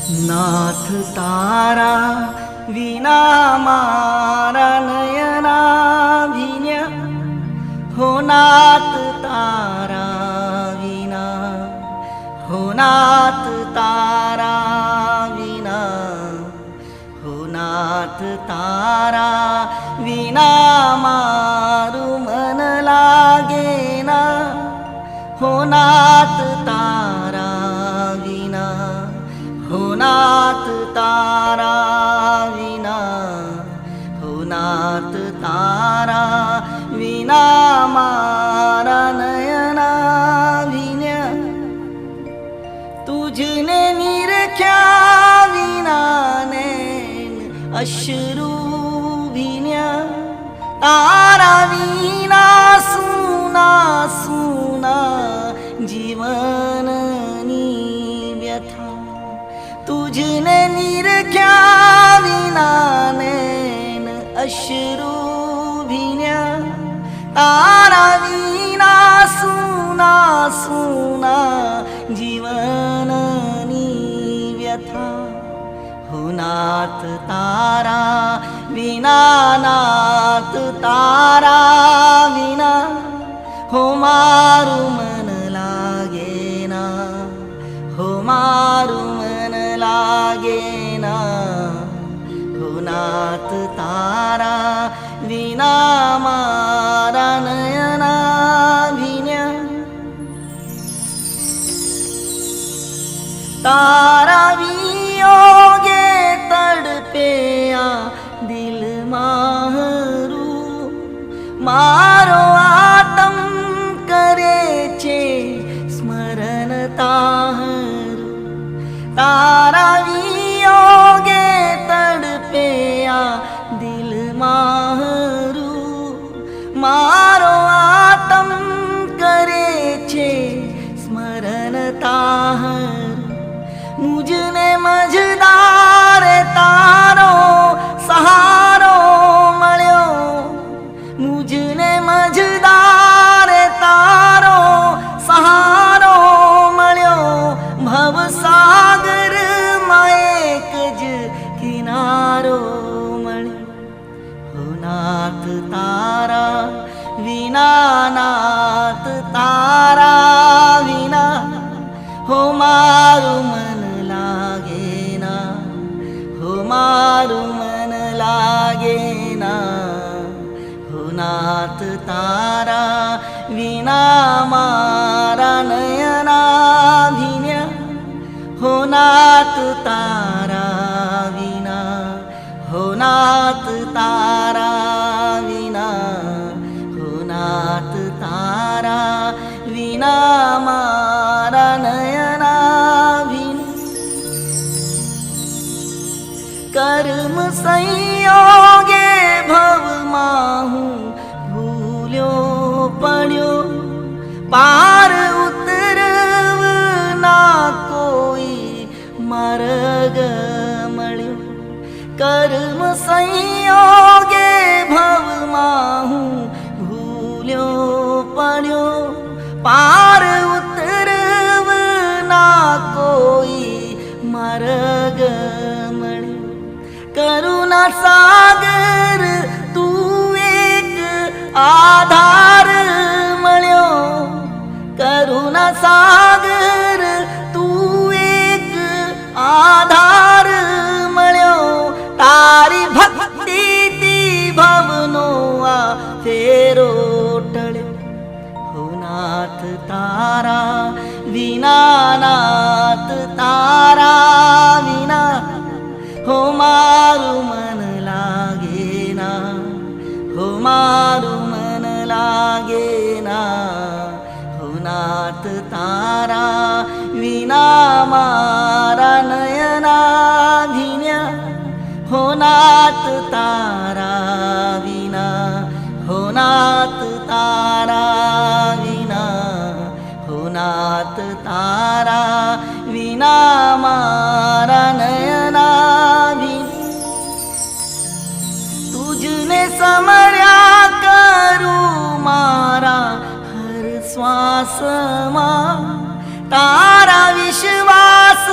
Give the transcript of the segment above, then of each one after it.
नाथ तारा विना मारा नयना भिन्या हो नाथ तारा विना हो नाथ तारा विना हो नाथ तारा विना मारू मन लागेना हो नाथ तारा विना हो नाथ तारा विना हो नाथ तारा विना मारा नयना भिन्या तुझने निरख्या विना नैन अश्रू भिन्या तारा विना सुना सुना जीवननी व्यथा तुझने निरख्या विना नैन अश्रू भिन्या तारा विना सुना सुना जीवननी व्यथा हो नाथ तारा विना नाथ तारा विना हो मारू मन लागेना हो मारू मन लागेना हो नाथ तारा विना मारा नयना भिन्या तारा वियोगे तड़पेया दिल माहरू मारो आतम करे छे स्मरण ताहरू तारा वियोगे तड़पेया दिल माहरू मारो आतम करे छे स्मरण ताहरू मुझने मझदार तारो सहारो मळ्यो मुझने मझदार तारो सहारो मळ्यो भवसागर में एक ज किनारो मळ्यो हो नाथ तारा विना नाथ तारा विना हो मारू मन लागेना हो मारू मन लागेना हो नाथ तारा विना मारा नयना भिन्या हो नाथ तारा विना हो नाथ तारा विना हो नाथ तारा विना मारा नयना भिन्या कर्म संयोगे भव माहू भूल्यो पड्यो पार उतरव ना कोई मार्ग मळ्यो कर्म संयोगे भव माहू भूल्यो पड्यो पार उतरव ना कोई मार्ग मळ्यो करुणा सागर तू एक आधार मळ्यो करुणा सागर तू एक आधार मळ्यो तारी भक्ति ती भवनो आ फेरो टळ्यो हो नाथ तारा विना नाथ तारा विना हो मारू मन लागेना हो मारू मन लागेना हो नाथ तारा विना मारा नयना भिन्या हो नाथ तारा विना हो नाथ तारा विना हो नाथ तारा विना मारा नयना तुझने समर्या करू मारा हर श्वास मा तारा विश्वास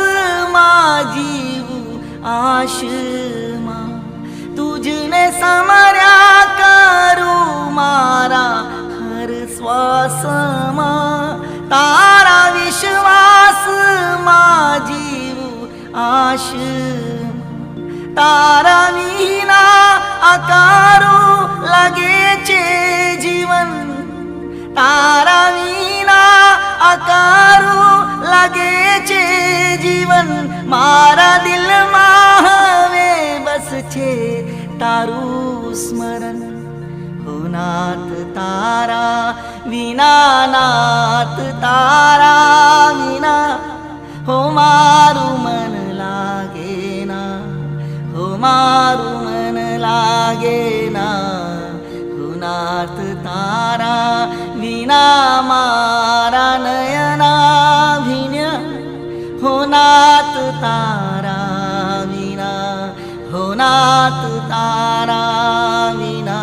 मा जीव आशमा तुझने समर्या करूं मारा हर श्वासमा तारा विश्वास मा जीव आशमा तारा विना आकारू लगे छे जीवन तारा विना आकारू लगे छे जीवन मारा दिल में हवे बस छे तारू स्मरण हो नाथ तारा विना नाथ तारा विना हो मारू मन लागे ना हो मारू मन लागे ना हो नाथ तारा विना मारा नयना भिन्य हो नाथ तारा विना हो नाथ तारा विना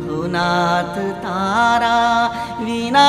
हो नाथ तारा विना